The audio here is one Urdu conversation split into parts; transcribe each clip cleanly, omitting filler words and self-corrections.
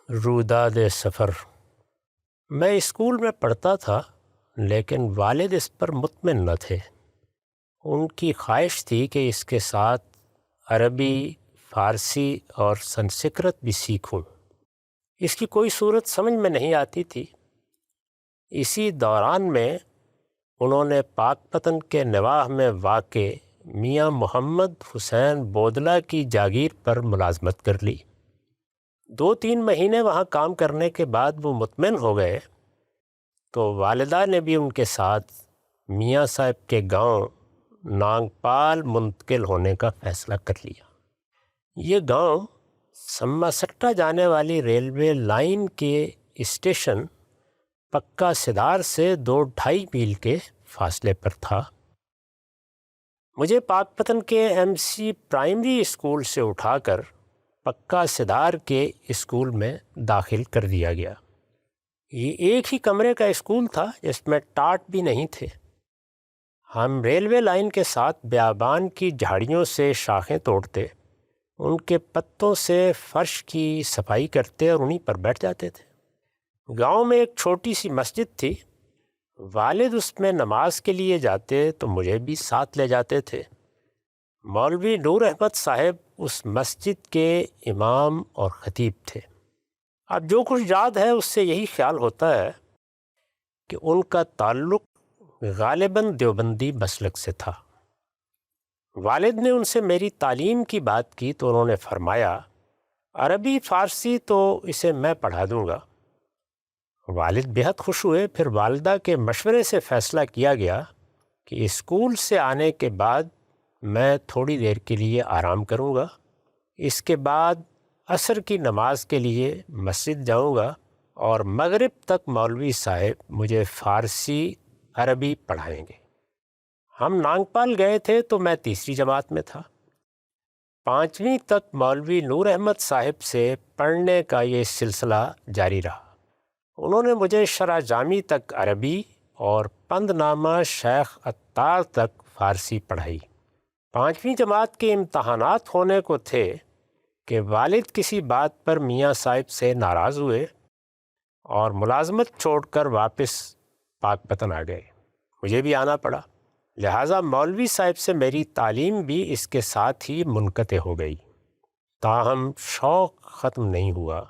روداد سفر۔ میں اسکول میں پڑھتا تھا لیکن والد اس پر مطمئن نہ تھے۔ ان کی خواہش تھی کہ اس کے ساتھ عربی، فارسی اور سنسکرت بھی سیکھوں۔ اس کی کوئی صورت سمجھ میں نہیں آتی تھی۔ اسی دوران میں انہوں نے پاک پتن کے نواح میں واقع میاں محمد حسین بودلہ کی جاگیر پر ملازمت کر لی۔ 2-3 مہینے وہاں کام کرنے کے بعد وہ مطمئن ہو گئے تو والدہ نے بھی ان کے ساتھ میاں صاحب کے گاؤں نانگپال منتقل ہونے کا فیصلہ کر لیا۔ یہ گاؤں سما سٹہ جانے والی ریلوے لائن کے اسٹیشن پکا سدار سے 2-2.5 میل کے فاصلے پر تھا۔ مجھے پاک پتن کے ایم سی پرائمری اسکول سے اٹھا کر پکا سدار کے اسکول میں داخل کر دیا گیا۔ یہ ایک ہی کمرے کا اسکول تھا جس میں ٹاٹ بھی نہیں تھے۔ ہم ریلوے لائن کے ساتھ بیابان کی جھاڑیوں سے شاخیں توڑتے، ان کے پتوں سے فرش کی صفائی کرتے اور انہی پر بیٹھ جاتے تھے۔ گاؤں میں ایک چھوٹی سی مسجد تھی۔ والد اس میں نماز کے لیے جاتے تو مجھے بھی ساتھ لے جاتے تھے۔ مولوی نور احمد صاحب اس مسجد کے امام اور خطیب تھے۔ اب جو کچھ یاد ہے اس سے یہی خیال ہوتا ہے کہ ان کا تعلق غالباً دیوبندی مسلک سے تھا۔ والد نے ان سے میری تعلیم کی بات کی تو انہوں نے فرمایا، عربی فارسی تو اسے میں پڑھا دوں گا۔ والد بہت خوش ہوئے۔ پھر والدہ کے مشورے سے فیصلہ کیا گیا کہ اسکول سے آنے کے بعد میں تھوڑی دیر کے لیے آرام کروں گا، اس کے بعد عصر کی نماز کے لیے مسجد جاؤں گا اور مغرب تک مولوی صاحب مجھے فارسی عربی پڑھائیں گے۔ ہم نانگپال گئے تھے تو میں تیسری جماعت میں تھا۔ 5ویں تک مولوی نور احمد صاحب سے پڑھنے کا یہ سلسلہ جاری رہا۔ انہوں نے مجھے شرح جامی تک عربی اور پند نامہ شیخ عطار تک فارسی پڑھائی۔ 5ویں جماعت کے امتحانات ہونے کو تھے کہ والد کسی بات پر میاں صاحب سے ناراض ہوئے اور ملازمت چھوڑ کر واپس پاک پتن آ گئے۔ مجھے بھی آنا پڑا، لہٰذا مولوی صاحب سے میری تعلیم بھی اس کے ساتھ ہی منقطع ہو گئی۔ تاہم شوق ختم نہیں ہوا۔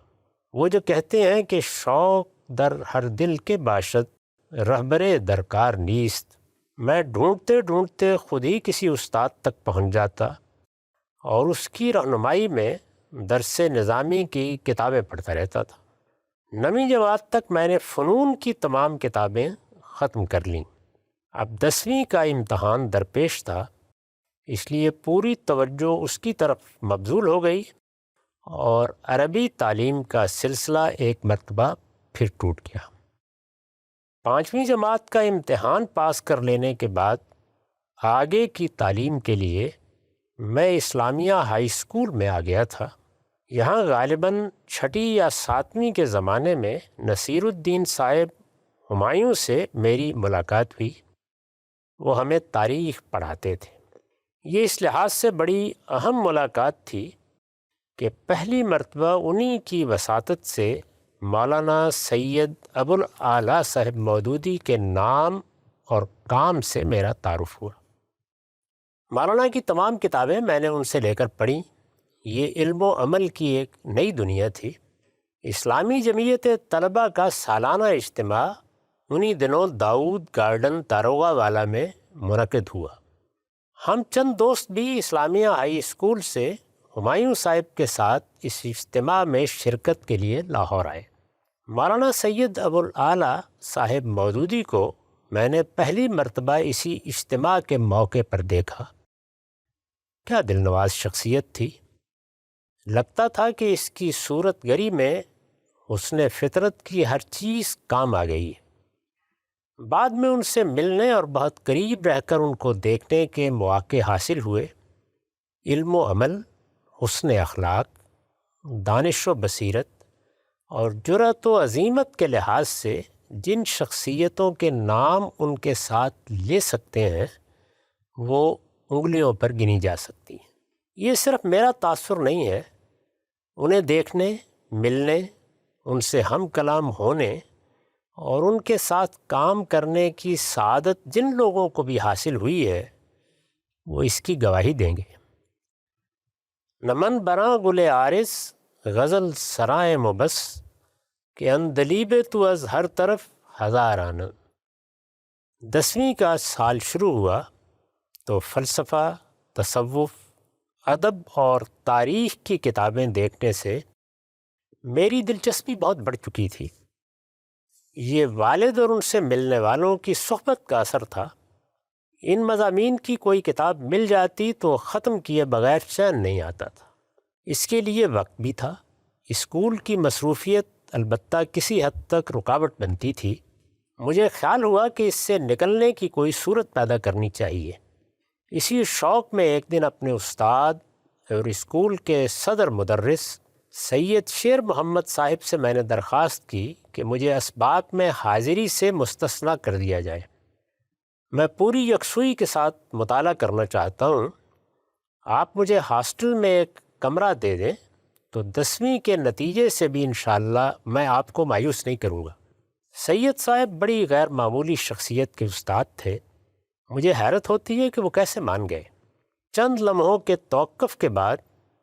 وہ جو کہتے ہیں کہ شوق در ہر دل کے باشد رہبرے درکار نیست، میں ڈھونڈتے ڈھونڈتے خود ہی کسی استاد تک پہنچ جاتا اور اس کی رہنمائی میں درس نظامی کی کتابیں پڑھتا رہتا تھا۔ 9ویں جماعت تک میں نے فنون کی تمام کتابیں ختم کر لیں۔ اب 10ویں کا امتحان درپیش تھا، اس لیے پوری توجہ اس کی طرف مبذول ہو گئی اور عربی تعلیم کا سلسلہ ایک مرتبہ پھر ٹوٹ گیا۔ 5ویں جماعت کا امتحان پاس کر لینے کے بعد آگے کی تعلیم کے لیے میں اسلامیہ ہائی اسکول میں آ گیا تھا۔ یہاں غالباً 6 یا 7ویں کے زمانے میں نصیر الدین صاحب ہمایوں سے میری ملاقات ہوئی۔ وہ ہمیں تاریخ پڑھاتے تھے۔ یہ اس لحاظ سے بڑی اہم ملاقات تھی کہ پہلی مرتبہ انہی کی وساطت سے مولانا سید ابوالعالیٰ صاحب مودودی کے نام اور کام سے میرا تعارف ہوا۔ مولانا کی تمام کتابیں میں نے ان سے لے کر پڑھیں۔ یہ علم و عمل کی ایک نئی دنیا تھی۔ اسلامی جمعیت طلبہ کا سالانہ اجتماع انہی دنوں داؤد گارڈن داروغہ والا میں منعقد ہوا۔ ہم چند دوست بھی اسلامیہ ہائی اسکول سے ہمایوں صاحب کے ساتھ اس اجتماع میں شرکت کے لیے لاہور آئے۔ مولانا سید ابوالعالیٰ صاحب مودودی کو میں نے پہلی مرتبہ اسی اجتماع کے موقع پر دیکھا۔ کیا دلنواز شخصیت تھی۔ لگتا تھا کہ اس کی صورت گری میں حسن فطرت کی ہر چیز کام آ گئی ہے۔ بعد میں ان سے ملنے اور بہت قریب رہ کر ان کو دیکھنے کے مواقع حاصل ہوئے۔ علم و عمل، حسن اخلاق، دانش و بصیرت اور جرأت و عزیمت کے لحاظ سے جن شخصیتوں کے نام ان کے ساتھ لے سکتے ہیں وہ انگلیوں پر گنی جا سکتی ہیں۔ یہ صرف میرا تاثر نہیں ہے، انہیں دیکھنے، ملنے ان سے ہم کلام ہونے اور ان کے ساتھ کام کرنے کی سعادت جن لوگوں کو بھی حاصل ہوئی ہے وہ اس کی گواہی دیں گے۔ نمن براں گل عارض غزل سرائے مبس کہ اندلیب تو از ہر طرف ہزاران۔ 10ویں کا سال شروع ہوا تو فلسفہ، تصوف، ادب اور تاریخ کی کتابیں دیکھنے سے میری دلچسپی بہت بڑھ چکی تھی۔ یہ والد اور ان سے ملنے والوں کی صحبت کا اثر تھا۔ ان مضامین کی کوئی کتاب مل جاتی تو ختم کیے بغیر چین نہیں آتا تھا۔ اس کے لیے وقت بھی تھا۔ اسکول کی مصروفیت البتہ کسی حد تک رکاوٹ بنتی تھی۔ مجھے خیال ہوا کہ اس سے نکلنے کی کوئی صورت پیدا کرنی چاہیے۔ اسی شوق میں ایک دن اپنے استاد اور اسکول کے صدر مدرس سید شیر محمد صاحب سے میں نے درخواست کی کہ مجھے اسباق میں حاضری سے مستثنیٰ کر دیا جائے۔ میں پوری یکسوئی کے ساتھ مطالعہ کرنا چاہتا ہوں۔ آپ مجھے ہاسٹل میں ایک کمرہ دے دیں تو 10ویں کے نتیجے سے بھی انشاءاللہ میں آپ کو مایوس نہیں کروں گا۔ سید صاحب بڑی غیر معمولی شخصیت کے استاد تھے۔ مجھے حیرت ہوتی ہے کہ وہ کیسے مان گئے۔ چند لمحوں کے توقف کے بعد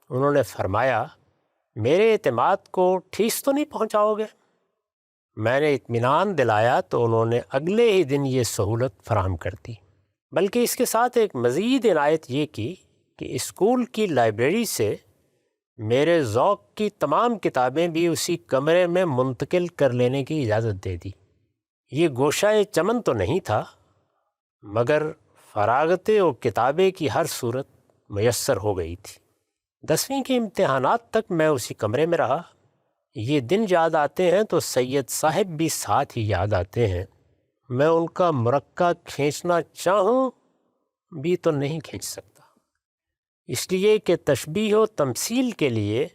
انہوں نے فرمایا، میرے اعتماد کو ٹھیس تو نہیں پہنچاؤ گے؟ میں نے اطمینان دلایا تو انہوں نے اگلے ہی دن یہ سہولت فراہم کر دی، بلکہ اس کے ساتھ ایک مزید عنایت یہ کی کہ اسکول کی لائبریری سے میرے ذوق کی تمام کتابیں بھی اسی کمرے میں منتقل کر لینے کی اجازت دے دی۔ یہ گوشہ چمن تو نہیں تھا، مگر فراغت و کتابیں کی ہر صورت میسر ہو گئی تھی۔ 10ویں کے امتحانات تک میں اسی کمرے میں رہا۔ یہ دن یاد آتے ہیں تو سید صاحب بھی ساتھ ہی یاد آتے ہیں۔ میں ان کا مرقع کھینچنا چاہوں بھی تو نہیں کھینچ سکتا، اس لیے کہ تشبیہ و تمثیل کے لیے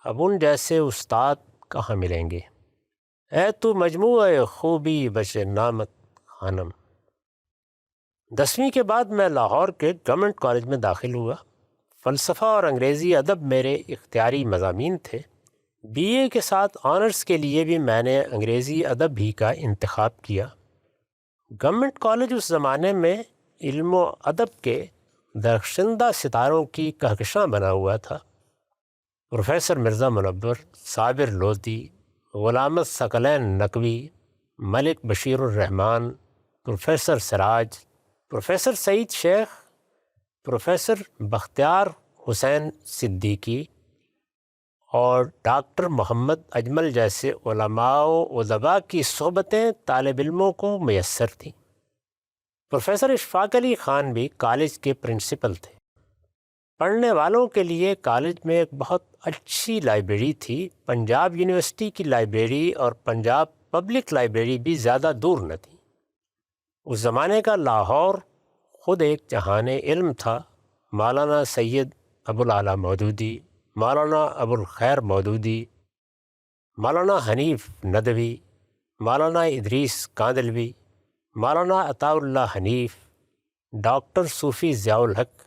اب ان جیسے استاد کہاں ملیں گے۔ اے تو مجموعہ خوبی بش نامت خانم۔ 10ویں کے بعد میں لاہور کے گورنمنٹ کالج میں داخل ہوا۔ فلسفہ اور انگریزی ادب میرے اختیاری مضامین تھے۔ بی اے کے ساتھ آنرز کے لیے بھی میں نے انگریزی ادب ہی کا انتخاب کیا۔ گورنمنٹ کالج اس زمانے میں علم و ادب کے درخشندہ ستاروں کی کہکشاں بنا ہوا تھا۔ پروفیسر مرزا منور، صابر لودھی، غلام ثقلین نقوی، ملک بشیر الرحمن، پروفیسر سراج، پروفیسر سعید شیخ، پروفیسر بختیار حسین صدیقی اور ڈاکٹر محمد اجمل جیسے علماء و ادباء کی صحبتیں طالب علموں کو میسر تھیں۔ پروفیسر اشفاق علی خان بھی کالج کے پرنسپل تھے۔ پڑھنے والوں کے لیے کالج میں ایک بہت اچھی لائبریری تھی۔ پنجاب یونیورسٹی کی لائبریری اور پنجاب پبلک لائبریری بھی زیادہ دور نہ تھی۔ اس زمانے کا لاہور خود ایک جہان علم تھا۔ مولانا سید ابوالعلا مودودی، مولانا ابوالخیر مودودی، مولانا حنیف ندوی، مولانا ادریس کاندلوی، مولانا عطاء اللہ حنیف، ڈاکٹر صوفی ضیاء الحق،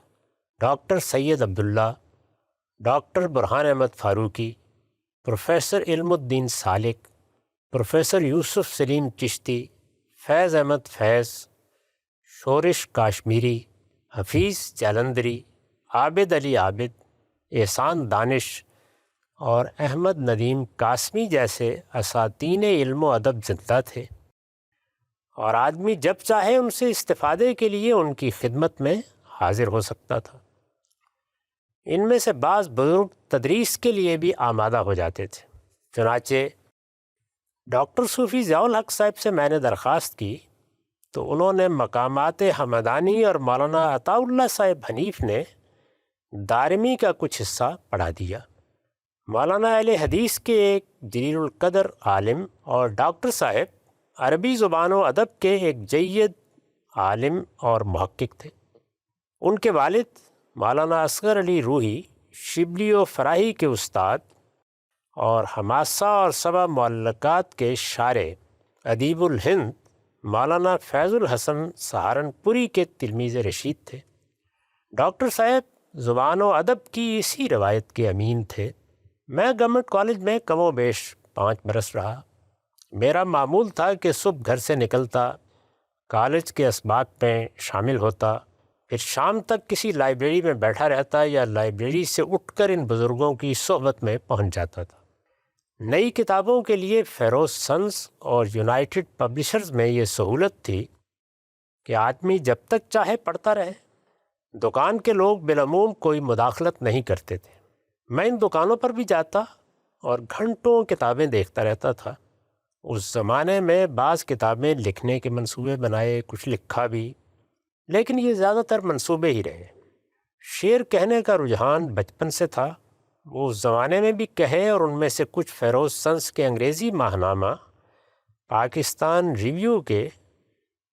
ڈاکٹر سید عبداللہ، ڈاکٹر برہان احمد فاروقی، پروفیسر علم الدین سالک، پروفیسر یوسف سلیم چشتی، فیض احمد فیض، شورش کاشمیری، حفیظ جالندری، عابد علی عابد، احسان دانش اور احمد ندیم قاسمی جیسے اساتین علم و ادب زندہ تھے، اور آدمی جب چاہے ان سے استفادے کے لیے ان کی خدمت میں حاضر ہو سکتا تھا۔ ان میں سے بعض بزرگ تدریس کے لیے بھی آمادہ ہو جاتے تھے۔ چنانچہ ڈاکٹر صوفی ضیاء الحق صاحب سے میں نے درخواست کی تو انہوں نے مقامات حمدانی اور مولانا عطاء اللہ صاحب حنیف نے دارمی کا کچھ حصہ پڑھا دیا۔ مولانا اہل حدیث کے ایک جلیل القدر عالم اور ڈاکٹر صاحب عربی زبان و ادب کے ایک جید عالم اور محقق تھے۔ ان کے والد مولانا اصغر علی روحی شبلی و فراہی کے استاد اور حماسہ اور سبع معلقات کے شارع ادیب الہند مولانا فیض الحسن سہارنپوری کے تلمیذ رشید تھے۔ ڈاکٹر صاحب زبان و ادب کی اسی روایت کے امین تھے۔ میں گورنمنٹ کالج میں کم و بیش 5 برس رہا۔ میرا معمول تھا کہ صبح گھر سے نکلتا، کالج کے اسباق میں شامل ہوتا، پھر شام تک کسی لائبریری میں بیٹھا رہتا یا لائبریری سے اٹھ کر ان بزرگوں کی صحبت میں پہنچ جاتا تھا۔ نئی کتابوں کے لیے فیروز سنس اور یونائٹڈ پبلشرز میں یہ سہولت تھی کہ آدمی جب تک چاہے پڑھتا رہے۔ دکان کے لوگ بالعموم کوئی مداخلت نہیں کرتے تھے۔ میں ان دکانوں پر بھی جاتا اور گھنٹوں کتابیں دیکھتا رہتا تھا۔ اس زمانے میں بعض کتابیں لکھنے کے منصوبے بنائے، کچھ لکھا بھی، لیکن یہ زیادہ تر منصوبے ہی رہے۔ شعر کہنے کا رجحان بچپن سے تھا۔ وہ اس زمانے میں بھی کہے، اور ان میں سے کچھ فیروز سنس کے انگریزی ماہنامہ پاکستان ریویو کے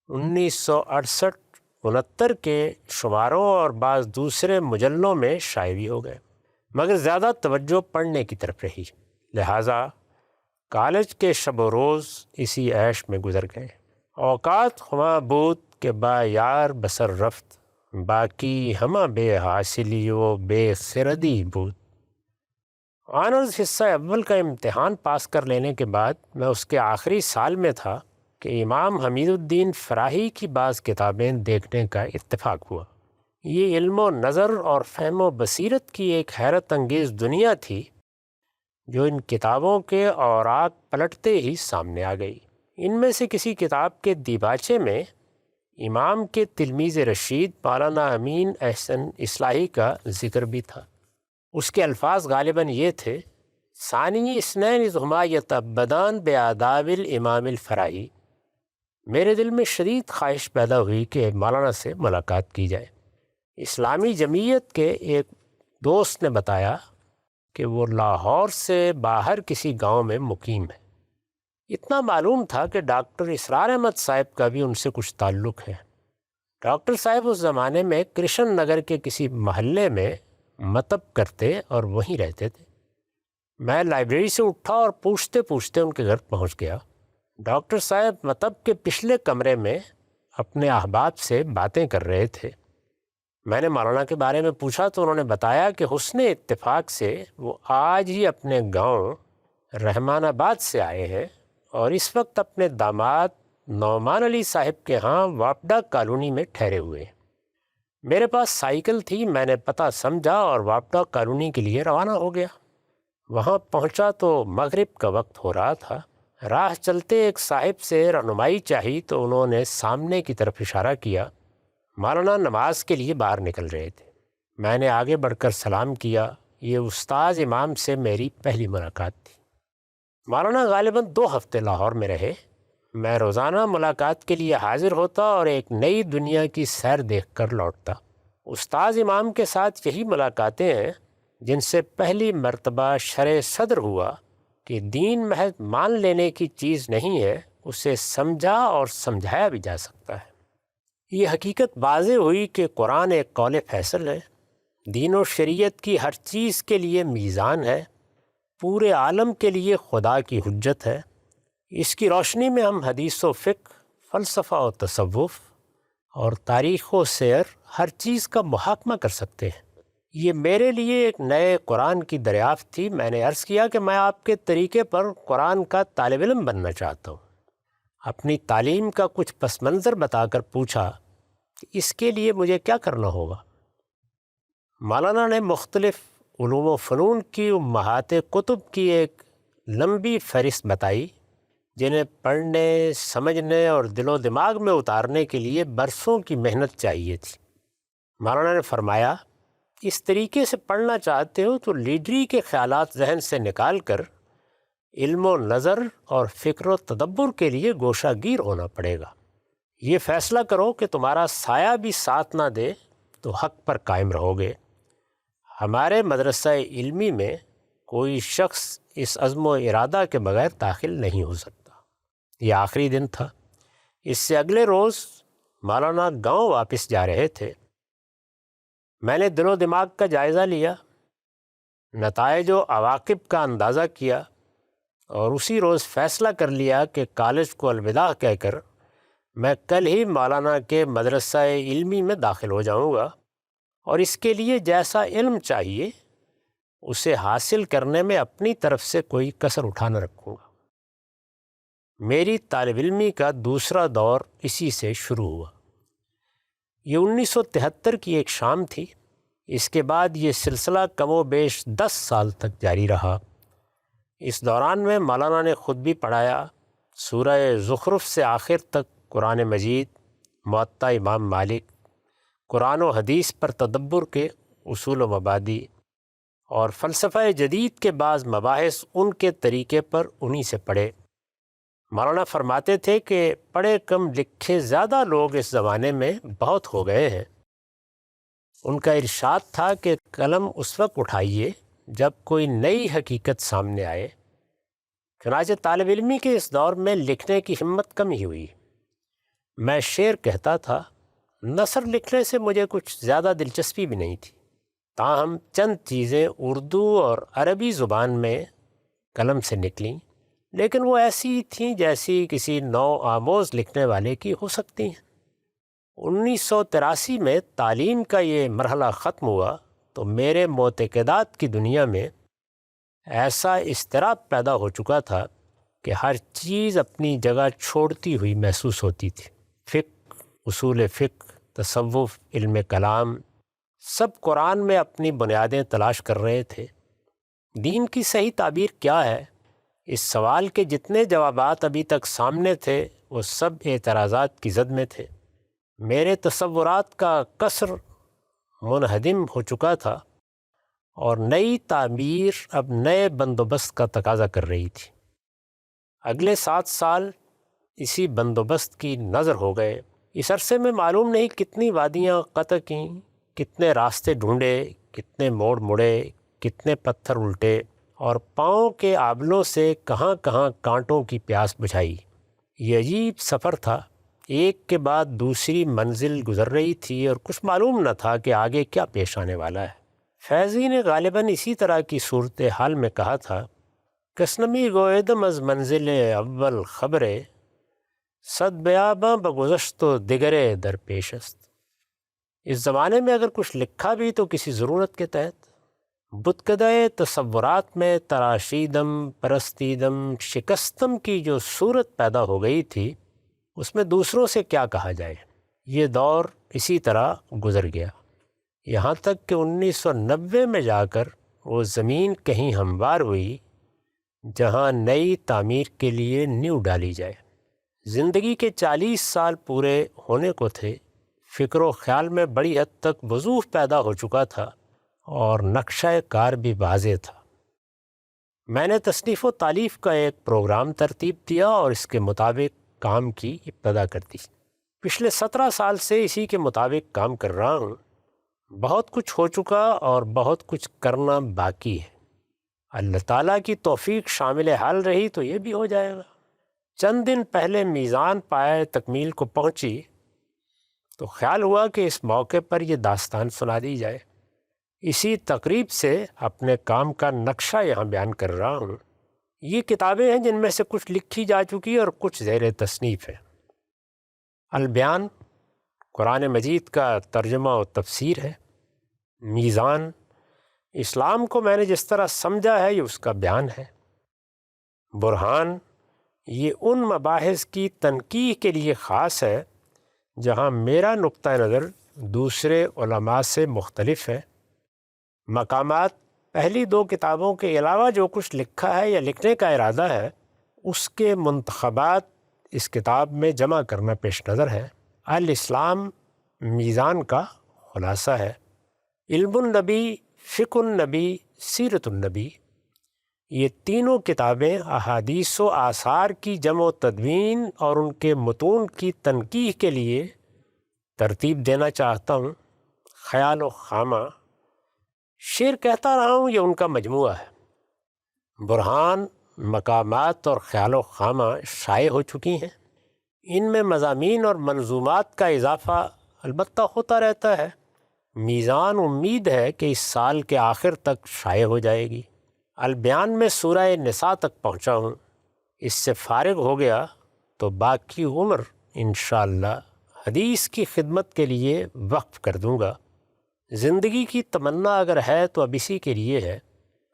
1968-69 کے شماروں اور بعض دوسرے مجلوں میں شائع بھی ہو گئے، مگر زیادہ توجہ پڑھنے کی طرف رہی۔ لہٰذا کالج کے شب و روز اسی عیش میں گزر گئے۔ اوقات ہمہ بود کہ با یار بسر رفت، باقی ہمہ بے حاصلی و بے خردی بود۔ آنرز حصہ اول کا امتحان پاس کر لینے کے بعد میں اس کے آخری سال میں تھا کہ امام حمید الدین فراہی کی بعض کتابیں دیکھنے کا اتفاق ہوا۔ یہ علم و نظر اور فہم و بصیرت کی ایک حیرت انگیز دنیا تھی جو ان کتابوں کے اوراق پلٹتے ہی سامنے آ گئی۔ ان میں سے کسی کتاب کے دیباچے میں امام کے تلمیذ رشید مولانا امین احسن اصلاحی کا ذکر بھی تھا۔ اس کے الفاظ غالباً یہ تھے: ثانی اثنین اذ ہما یتعبدان بآداب الامام الفراہی۔ میرے دل میں شدید خواہش پیدا ہوئی کہ مولانا سے ملاقات کی جائے۔ اسلامی جمعیت کے ایک دوست نے بتایا کہ وہ لاہور سے باہر کسی گاؤں میں مقیم ہے۔ اتنا معلوم تھا کہ ڈاکٹر اسرار احمد صاحب کا بھی ان سے کچھ تعلق ہے۔ ڈاکٹر صاحب اس زمانے میں کرشن نگر کے کسی محلے میں مطب کرتے اور وہیں رہتے تھے۔ میں لائبریری سے اٹھا اور پوچھتے پوچھتے ان کے گھر پہنچ گیا۔ ڈاکٹر صاحب مطب کے پچھلے کمرے میں اپنے احباب سے باتیں کر رہے تھے۔ میں نے مولانا کے بارے میں پوچھا تو انہوں نے بتایا کہ حسن اتفاق سے وہ آج ہی اپنے گاؤں رحمان آباد سے آئے ہیں اور اس وقت اپنے داماد نعمان علی صاحب کے ہاں واپڈا کالونی میں ٹھہرے ہوئے ہیں۔ میرے پاس سائیکل تھی، میں نے پتہ سمجھا اور واپڈا کالونی کے لیے روانہ ہو گیا۔ وہاں پہنچا تو مغرب کا وقت ہو رہا تھا۔ راہ چلتے ایک صاحب سے رہنمائی چاہی تو انہوں نے سامنے کی طرف اشارہ کیا۔ مولانا نماز کے لیے باہر نکل رہے تھے۔ میں نے آگے بڑھ کر سلام کیا۔ یہ استاذ امام سے میری پہلی ملاقات تھی۔ مولانا غالباً 2 ہفتے لاہور میں رہے۔ میں روزانہ ملاقات کے لیے حاضر ہوتا اور ایک نئی دنیا کی سیر دیکھ کر لوٹتا۔ استاذ امام کے ساتھ یہی ملاقاتیں ہیں جن سے پہلی مرتبہ شرح صدر ہوا کہ دین محض مان لینے کی چیز نہیں ہے، اسے سمجھا اور سمجھایا بھی جا سکتا ہے۔ یہ حقیقت واضح ہوئی کہ قرآن ایک قول فیصل ہے، دین و شریعت کی ہر چیز کے لیے میزان ہے، پورے عالم کے لیے خدا کی حجت ہے۔ اس کی روشنی میں ہم حدیث و فقہ، فلسفہ و تصوف اور تاریخ و سیر ہر چیز کا محاکمہ کر سکتے ہیں۔ یہ میرے لیے ایک نئے قرآن کی دریافت تھی۔ میں نے عرض کیا کہ میں آپ کے طریقے پر قرآن کا طالب علم بننا چاہتا ہوں۔ اپنی تعلیم کا کچھ پس منظر بتا کر پوچھا کہ اس کے لیے مجھے کیا کرنا ہوگا۔ مولانا نے مختلف علوم و فنون کی امہات کتب کی ایک لمبی فہرست بتائی جنہیں پڑھنے، سمجھنے اور دل و دماغ میں اتارنے کے لیے برسوں کی محنت چاہیے تھی۔ مولانا نے فرمایا، اس طریقے سے پڑھنا چاہتے ہو تو لیڈری کے خیالات ذہن سے نکال کر علم و نظر اور فکر و تدبر کے لیے گوشہ گیر ہونا پڑے گا۔ یہ فیصلہ کرو کہ تمہارا سایہ بھی ساتھ نہ دے تو حق پر قائم رہو گے۔ ہمارے مدرسہ علمی میں کوئی شخص اس عزم و ارادہ کے بغیر داخل نہیں ہو سکتا۔ یہ آخری دن تھا۔ اس سے اگلے روز مولانا گاؤں واپس جا رہے تھے۔ میں نے دل و دماغ کا جائزہ لیا، نتائج و عواقب کا اندازہ کیا اور اسی روز فیصلہ کر لیا کہ کالج کو الوداع کہہ کر میں کل ہی مولانا کے مدرسہ علمی میں داخل ہو جاؤں گا، اور اس کے لیے جیسا علم چاہیے اسے حاصل کرنے میں اپنی طرف سے کوئی کسر اٹھا نہ رکھوں گا۔ میری طالب علمی کا دوسرا دور اسی سے شروع ہوا۔ یہ 1973 کی ایک شام تھی۔ اس کے بعد یہ سلسلہ کم و بیش 10 سال تک جاری رہا۔ اس دوران میں مولانا نے خود بھی پڑھایا، سورہ زخرف سے آخر تک قرآن مجید، موطا امام مالک، قرآن و حدیث پر تدبر کے اصول و مبادی اور فلسفہ جدید کے بعض مباحث ان کے طریقے پر انہی سے پڑھے۔ مولانا فرماتے تھے کہ پڑھے کم لکھے زیادہ لوگ اس زمانے میں بہت ہو گئے ہیں۔ ان کا ارشاد تھا کہ قلم اس وقت اٹھائیے جب کوئی نئی حقیقت سامنے آئے۔ چنانچہ طالب علمی کے اس دور میں لکھنے کی ہمت کم ہی ہوئی۔ میں شعر کہتا تھا، نثر لکھنے سے مجھے کچھ زیادہ دلچسپی بھی نہیں تھی، تاہم چند چیزیں اردو اور عربی زبان میں قلم سے نکلیں، لیکن وہ ایسی تھیں جیسی کسی نو آموز لکھنے والے کی ہو سکتی ہیں۔ 1983 میں تعلیم کا یہ مرحلہ ختم ہوا تو میرے معتقدات کی دنیا میں ایسا اضطراب پیدا ہو چکا تھا کہ ہر چیز اپنی جگہ چھوڑتی ہوئی محسوس ہوتی تھی۔ فقہ، اصول فقہ، تصوف، علم کلام، سب قرآن میں اپنی بنیادیں تلاش کر رہے تھے۔ دین کی صحیح تعبیر کیا ہے؟ اس سوال کے جتنے جوابات ابھی تک سامنے تھے وہ سب اعتراضات کی زد میں تھے۔ میرے تصورات کا قصر منہدم ہو چکا تھا اور نئی تعبیر اب نئے بندوبست کا تقاضا کر رہی تھی۔ اگلے 7 سال اسی بندوبست کی نظر ہو گئے۔ اس عرصے میں معلوم نہیں کتنی وادیاں قطع کیں، کتنے راستے ڈھونڈے، کتنے موڑ مڑے، کتنے پتھر الٹے اور پاؤں کے آبلوں سے کہاں کہاں کانٹوں کی پیاس بجھائی۔ یہ عجیب سفر تھا، ایک کے بعد دوسری منزل گزر رہی تھی اور کچھ معلوم نہ تھا کہ آگے کیا پیش آنے والا ہے۔ فیضی نے غالباً اسی طرح کی صورتحال میں کہا تھا، کسنمی گویدم از منزل اول خبرے، صد بیاباں بگذشت و دگرے در پیش است۔ اس زمانے میں اگر کچھ لکھا بھی تو کسی ضرورت کے تحت۔ بتکدہ تصورات میں تراشیدم، پرستیدم، شکستم کی جو صورت پیدا ہو گئی تھی اس میں دوسروں سے کیا کہا جائے۔ یہ دور اسی طرح گزر گیا، یہاں تک کہ 1990 میں جا کر وہ زمین کہیں ہموار ہوئی جہاں نئی تعمیر کے لیے نیو ڈالی جائے۔ زندگی کے 40 سال پورے ہونے کو تھے، فکر و خیال میں بڑی حد تک وضوح پیدا ہو چکا تھا اور نقشہ کار بھی واضح تھا۔ میں نے تصنیف و تالیف کا ایک پروگرام ترتیب دیا اور اس کے مطابق کام کی ابتدا کر دی۔ پچھلے 17 سال سے اسی کے مطابق کام کر رہا ہوں۔ بہت کچھ ہو چکا اور بہت کچھ کرنا باقی ہے۔ اللہ تعالیٰ کی توفیق شامل حال رہی تو یہ بھی ہو جائے گا۔ چند دن پہلے میزان پائے تکمیل کو پہنچی تو خیال ہوا کہ اس موقع پر یہ داستان سنا دی جائے۔ اسی تقریب سے اپنے کام کا نقشہ یہاں بیان کر رہا ہوں۔ یہ کتابیں ہیں جن میں سے کچھ لکھی جا چکی اور کچھ زیر تصنیف ہے۔ البیان قرآن مجید کا ترجمہ و تفسیر ہے۔ میزان اسلام کو میں نے جس طرح سمجھا ہے یہ اس کا بیان ہے۔ برہان یہ ان مباحث کی تنقیح کے لیے خاص ہے جہاں میرا نقطہ نظر دوسرے علماء سے مختلف ہے۔ مقامات پہلی 2 کتابوں کے علاوہ جو کچھ لکھا ہے یا لکھنے کا ارادہ ہے اس کے منتخبات اس کتاب میں جمع کرنا پیش نظر ہے۔ الاسلام میزان کا خلاصہ ہے۔ علم النبی، فقہ النبی، سیرت النبی، یہ تینوں کتابیں احادیث و آثار کی جمع و تدوین اور ان کے متون کی تنقیح کے لیے ترتیب دینا چاہتا ہوں۔ خیال و خامہ، شعر کہتا رہا ہوں، یہ ان کا مجموعہ ہے۔ برہان، مقامات اور خیال و خامہ شائع ہو چکی ہیں۔ ان میں مضامین اور منظومات کا اضافہ البتہ ہوتا رہتا ہے۔ میزان امید ہے کہ اس سال کے آخر تک شائع ہو جائے گی۔ البیان میں سورہ نساء تک پہنچا ہوں، اس سے فارغ ہو گیا تو باقی عمر انشاءاللہ حدیث کی خدمت کے لیے وقف کر دوں گا۔ زندگی کی تمنا اگر ہے تو اب اسی کے لیے ہے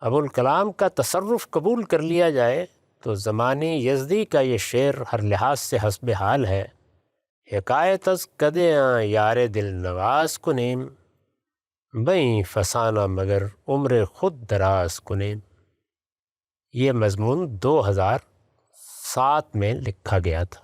ابوالکلام کا تصرف قبول کر لیا جائے تو زمانی یزدی کا یہ شعر ہر لحاظ سے حسب حال ہے۔ حکایت از کدیاں یار دل نواز کنیم، بیں فسانہ مگر عمر خود دراز کنیم۔ یہ مضمون 2007 میں لکھا گیا تھا۔